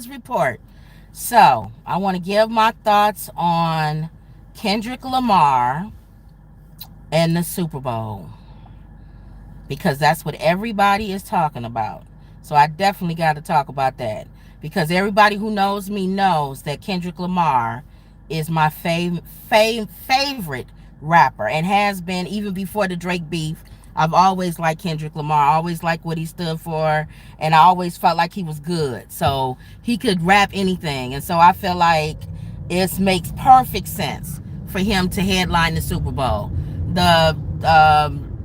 news report. So, I want to give my thoughts on Kendrick Lamar and the Super Bowl because that's what everybody is talking about. So, I definitely got to talk about that because everybody who knows me knows that Kendrick Lamar is my favorite rapper and has been even before the Drake beef. I've always liked Kendrick Lamar. I always liked what he stood for, and I always felt like he was good. So he could rap anything, and so I feel like it makes perfect sense for him to headline the Super Bowl. The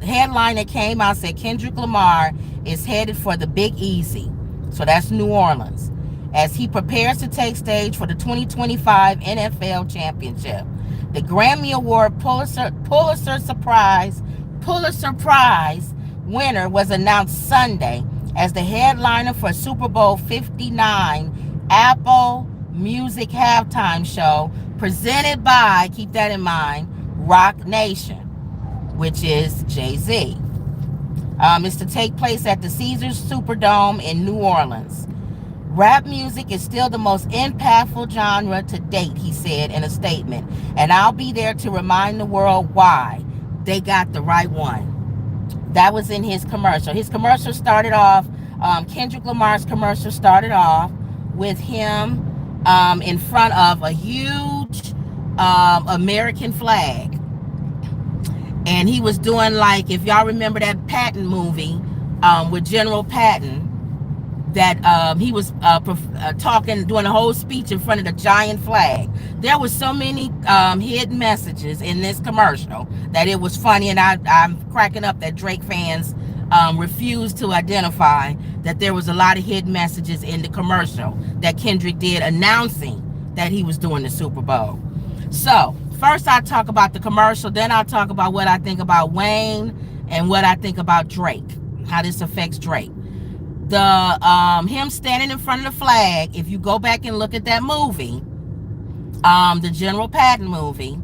headline that came out said Kendrick Lamar is headed for the Big Easy, so that's New Orleans, as he prepares to take stage for the 2025 NFL Championship. The Grammy Award Pulitzer Prize winner was announced Sunday as the headliner for Super Bowl 59 Apple Music halftime show presented by, keep that in mind, Roc Nation, which is Jay-Z. It's to take place at the Caesars Superdome in New Orleans. Rap music is still the most impactful genre to date, he said in a statement, and I'll be there to remind the world why they got the right one. That was in his commercial. His commercial started off, Kendrick Lamar's commercial started off with him in front of a huge American flag. And he was doing, like, if y'all remember that Patton movie with General Patton, that he was talking, doing a whole speech in front of the giant flag. There was so many hidden messages in this commercial that it was funny, and I'm cracking up that Drake fans refused to identify that there was a lot of hidden messages in the commercial that Kendrick did announcing that he was doing the Super Bowl. So first I'll talk about the commercial, then I'll talk about what I think about Wayne and what I think about Drake, how this affects Drake. The him standing in front of the flag, if you go back and look at that movie, the General Patton movie,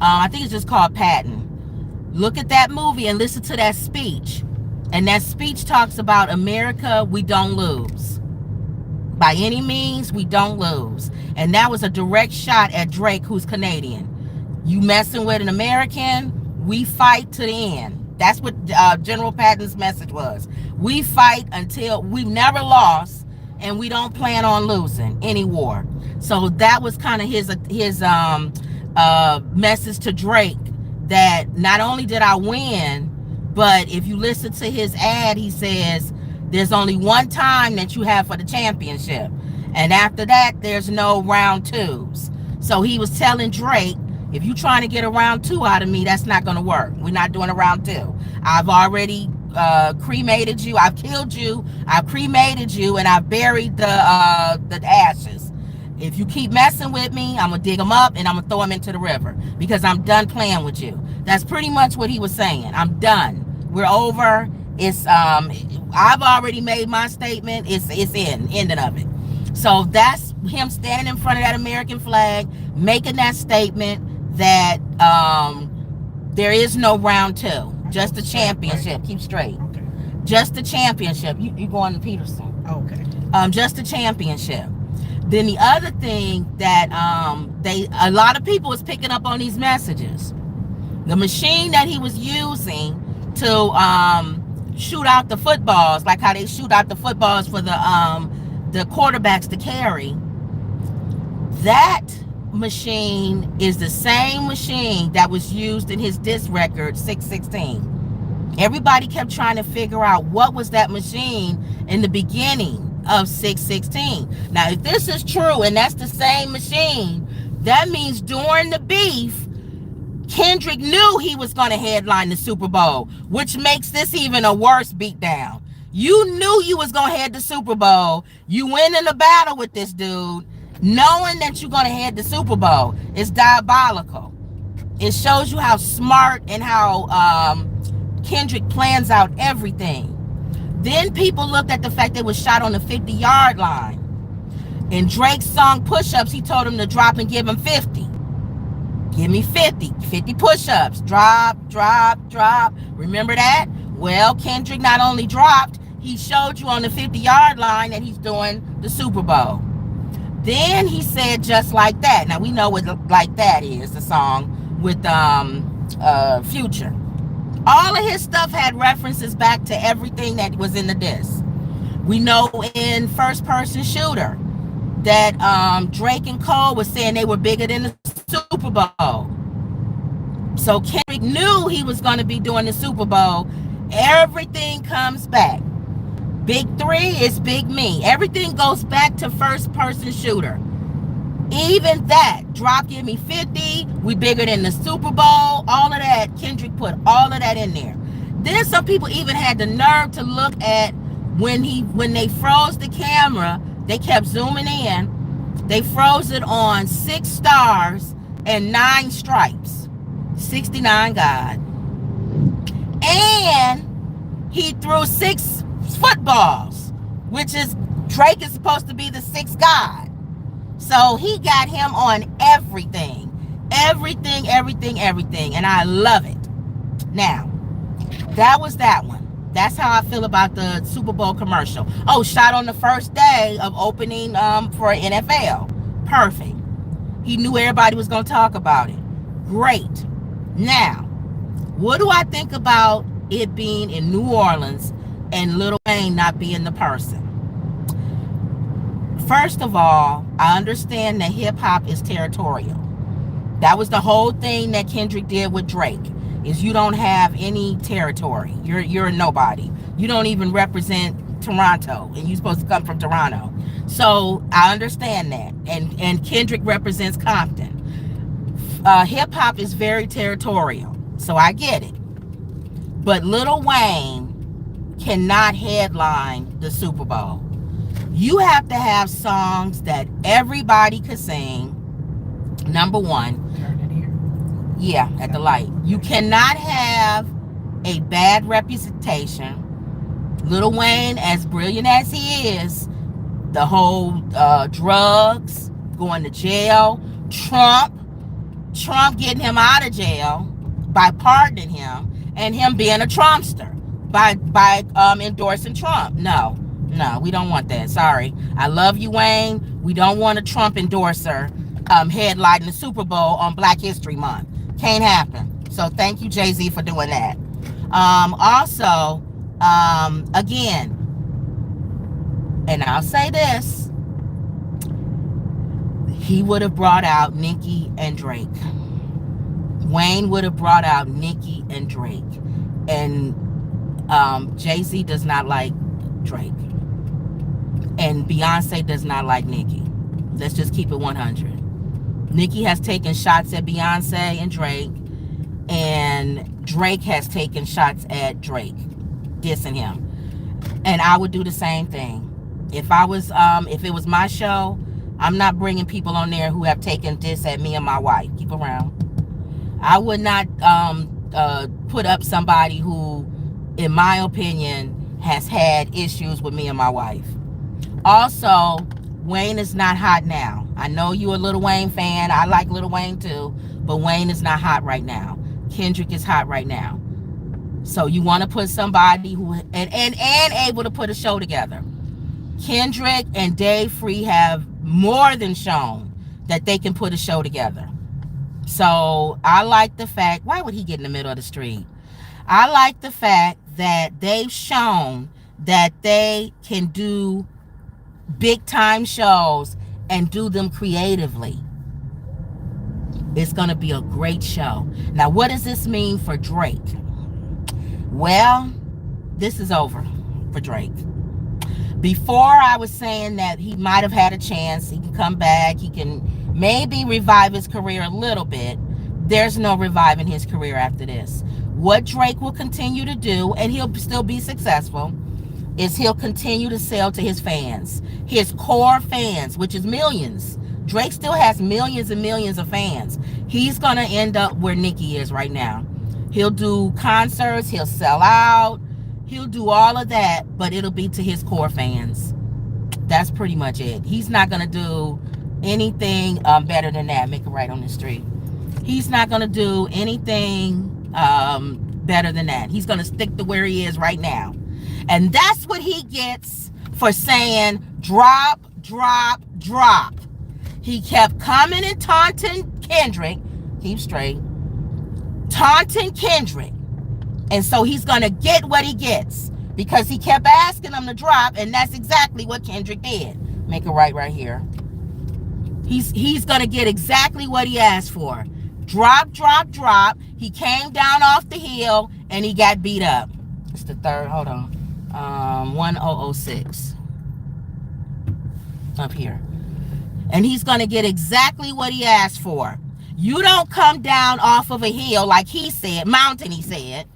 I think it's just called Patton. Look at that movie and listen to that speech. And that speech talks about America, we don't lose. By any means, we don't lose. And that was a direct shot at Drake, who's Canadian. You messing with an American, we fight to the end. That's what General Patton's message was. We fight until we've never lost, and we don't plan on losing any war. So that was kind of his message to Drake, that not only did I win, but if you listen to his ad, he says there's only one time that you have for the championship, and after that there's no round twos. So he was telling Drake, if you're trying to get a round two out of me, that's not going to work. We're not doing a round two. I've already cremated you. I've killed you. I've cremated you, and I've buried the ashes. If you keep messing with me, I'm going to dig them up, and I'm going to throw them into the river because I'm done playing with you. That's pretty much what he was saying. I'm done. We're over. It's I've already made my statement. It's ending of it. So that's him standing in front of that American flag, making that statement that there is no round two, just the championship. Keep straight. Okay. Just the championship. You going to Peterson? Okay. Just the championship. Then the other thing that a lot of people was picking up on these messages. The machine that he was using to shoot out the footballs, like how they shoot out the footballs for the quarterbacks to carry. That machine is the same machine that was used in his diss record 616. Everybody kept trying to figure out what was that machine in the beginning of 616. Now, if this is true and that's the same machine, that means during the beef, Kendrick knew he was going to headline the Super Bowl, which makes this even a worse beatdown. You knew you was going to head the Super Bowl. You went in a battle with this dude, knowing that you're going to head the Super Bowl. It's diabolical. It shows you how smart and how Kendrick plans out everything. Then people looked at the fact that it was shot on the 50-yard line. In Drake's song Push-Ups, he told him to drop and give him 50. Give me 50 push-ups. Drop, drop, drop. Remember that? Well, Kendrick not only dropped, he showed you on the 50-yard line that he's doing the Super Bowl. Then he said Just Like That. Now we know what Like That is, the song with Future. All of his stuff had references back to everything that was in the disc. We know in First Person Shooter that Drake and Cole was saying they were bigger than the Super Bowl. So Kendrick knew he was going to be doing the Super Bowl. Everything comes back. Big three is Big Me. Everything goes back to First Person Shooter. Even that, drop give me 50, we bigger than the Super Bowl, all of that, Kendrick put all of that in there. Then some people even had the nerve to look at when they froze the camera, they kept zooming in, they froze it on 6 stars and 9 stripes, 69 God. And he threw 6 footballs, which is, Drake is supposed to be the 6th God. So he got him on everything. And I love it. Now, that was that one. That's how I feel about the Super Bowl commercial. Oh, shot on the first day of opening for NFL. Perfect. He knew everybody was going to talk about it. Great. Now, what do I think about it being in New Orleans and Lil Wayne not being the person? First of all, I understand that hip-hop is territorial. That was the whole thing that Kendrick did with Drake, is you don't have any territory. You're a nobody. You don't even represent Toronto, and you're supposed to come from Toronto. So I understand that. And Kendrick represents Compton. Hip-hop is very territorial, so I get it. But Lil Wayne cannot headline the Super Bowl. You have to have songs that everybody could sing. Number one. Turn it here. Yeah, at the light. You cannot have a bad representation. Lil Wayne, as brilliant as he is, the whole drugs, going to jail, Trump getting him out of jail by pardoning him, and him being a Trumpster by endorsing Trump. No, we don't want that. Sorry. I love you, Wayne. We don't want a Trump endorser headlining the Super Bowl on Black History Month. Can't happen. So thank you, Jay-Z, for doing that. Also, again, and I'll say this, he would have brought out Nicki and Drake. Wayne would have brought out Nicki and Drake. And Jay-Z does not like Drake. And Beyonce does not like Nicki. Let's just keep it 100. Nicki has taken shots at Beyonce and Drake. And Drake has taken shots at Drake, dissing him. And I would do the same thing. If it was my show, I'm not bringing people on there who have taken diss at me and my wife. Keep around. I would not put up somebody who, in my opinion, has had issues with me and my wife. Also, Wayne is not hot now. I know you're a Lil Wayne fan. I like Lil Wayne too. But Wayne is not hot right now. Kendrick is hot right now. So you want to put somebody who, and able to put a show together. Kendrick and Dave Free have more than shown that they can put a show together. So I like the fact, why would he get in the middle of the street? I like the fact that they've shown that they can do big time shows and do them creatively. It's going to be a great show. Now, what does this mean for Drake? Well, this is over for Drake. Before, I was saying that he might have had a chance. He can come back. He can maybe revive his career a little bit. There's no reviving his career after this. What Drake will continue to do, and he'll still be successful, is he'll continue to sell to his fans, his core fans, which is millions. Drake still has millions and millions of fans. He's going to end up where Nicki is right now. He'll do concerts, he'll sell out, he'll do all of that, but it'll be to his core fans. That's pretty much it. He's not going to do anything better than that. Make it right on the street. He's not going to do anything better than that. He's going to stick to where he is right now. And that's what he gets for saying drop, drop, drop. He kept coming and taunting Kendrick. Keep straight. Taunting Kendrick. And so he's going to get what he gets because he kept asking him to drop, and that's exactly what Kendrick did. Make it right here. He's going to get exactly what he asked for. Drop. He came down off the hill, and he got beat up. It's the third. Hold on. 1006. Up here. And he's going to get exactly what he asked for. You don't come down off of a hill like he said, mountain he said.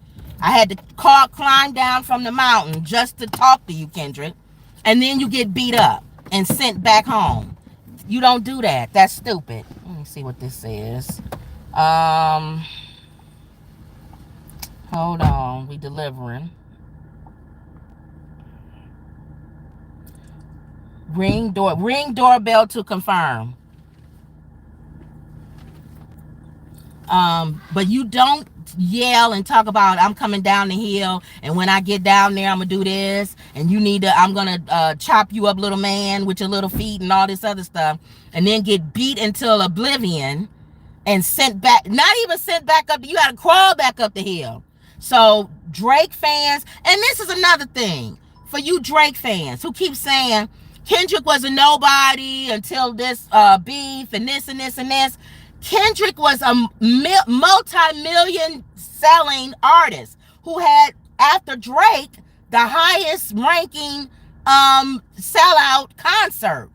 I had to climb down from the mountain just to talk to you, Kendrick. And then you get beat up and sent back home. You don't do that. That's stupid. Let me see what this says. Hold on. We delivering. Ring doorbell to confirm. But you don't yell and talk about I'm coming down the hill, and when I get down there I'm gonna do this, and I'm gonna chop you up, little man, with your little feet and all this other stuff, and then get beat until oblivion and sent back. Not even sent back up. You gotta crawl back up the hill. So Drake fans, and this is another thing for you Drake fans who keep saying Kendrick was a nobody until this beef and this and this and this. Kendrick was a multi-million selling artist who had, after Drake, the highest ranking sellout concert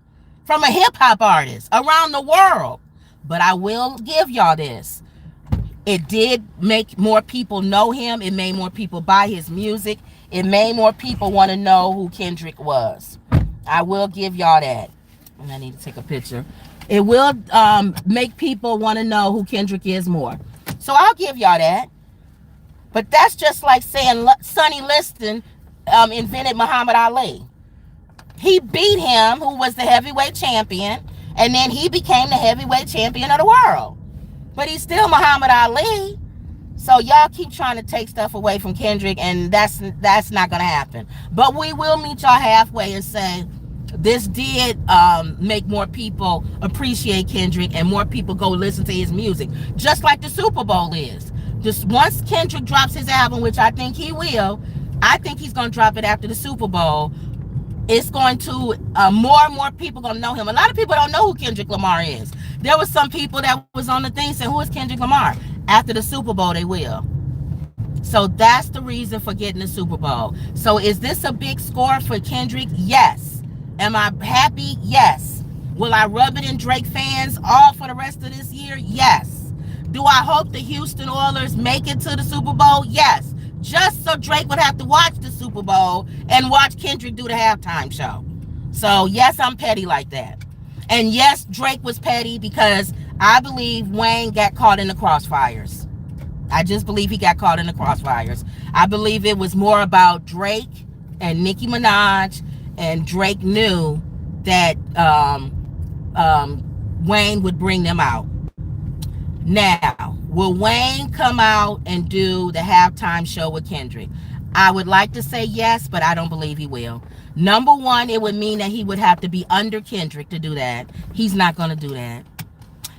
from a hip hop artist around the world. But I will give y'all this. It did make more people know him. It made more people buy his music. It made more people want to know who Kendrick was. I will give y'all that. And I need to take a picture. It will make people want to know who Kendrick is more. So I'll give y'all that. But that's just like saying Sonny Liston invented Muhammad Ali. He beat him, who was the heavyweight champion, and then he became the heavyweight champion of the world. But he's still Muhammad Ali. So y'all keep trying to take stuff away from Kendrick, and that's not going to happen. But we will meet y'all halfway and say, this did make more people appreciate Kendrick, and more people go listen to his music, just like the Super Bowl is. Just once Kendrick drops his album, which I think he will, I think he's going to drop it after the Super Bowl. It's going to, more and more people going to know him. A lot of people don't know who Kendrick Lamar is. There was some people that was on the thing saying, who is Kendrick Lamar? After the Super Bowl, they will. So that's the reason for getting the Super Bowl. So is this a big score for Kendrick? Yes. Am I happy? Yes. Will I rub it in Drake fans all for the rest of this year? Yes. Do I hope the Houston Oilers make it to the Super Bowl? Yes. Just so Drake would have to watch the Super Bowl and watch Kendrick do the halftime show. So yes, I'm petty like that. And yes, Drake was petty because I believe Wayne got caught in the crossfires. I just believe he got caught in the crossfires. I believe it was more about Drake and Nicki Minaj, and Drake knew that Wayne would bring them out. Now, will Wayne come out and do the halftime show with Kendrick? I would like to say yes, but I don't believe he will. Number one, it would mean that he would have to be under Kendrick to do that. He's not going to do that.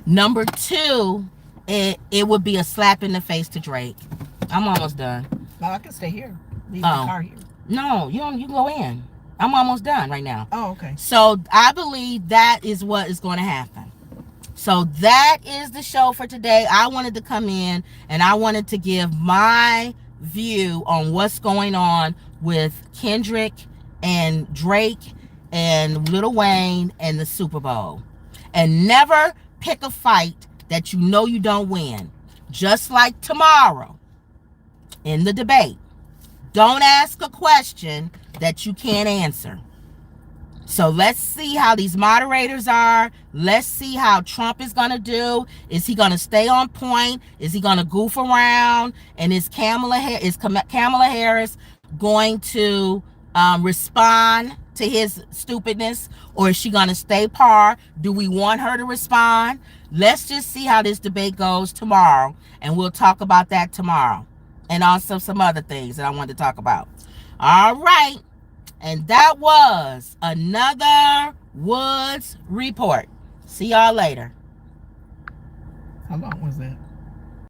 Number two, it would be a slap in the face to Drake. I'm almost done. No, I can stay here. Leave the car here. No, you can go in. I'm almost done right now. Oh, okay. So I believe that is what is going to happen. So that is the show for today. I wanted to come in and I wanted to give my view on what's going on with Kendrick and Drake and Lil Wayne and the Super Bowl. And never pick a fight that you know you don't win. Just like tomorrow in the debate. Don't ask a question that you can't answer. So let's see how these moderators are. Let's see how Trump is going to do. Is he going to stay on point? Is he going to goof around? And is Kamala Harris going to respond to his stupidness? Or is she going to stay par? Do we want her to respond? Let's just see how this debate goes tomorrow. And we'll talk about that tomorrow. And also some other things that I wanted to talk about. All right. And that was another Woods Report. See y'all later. How long was that?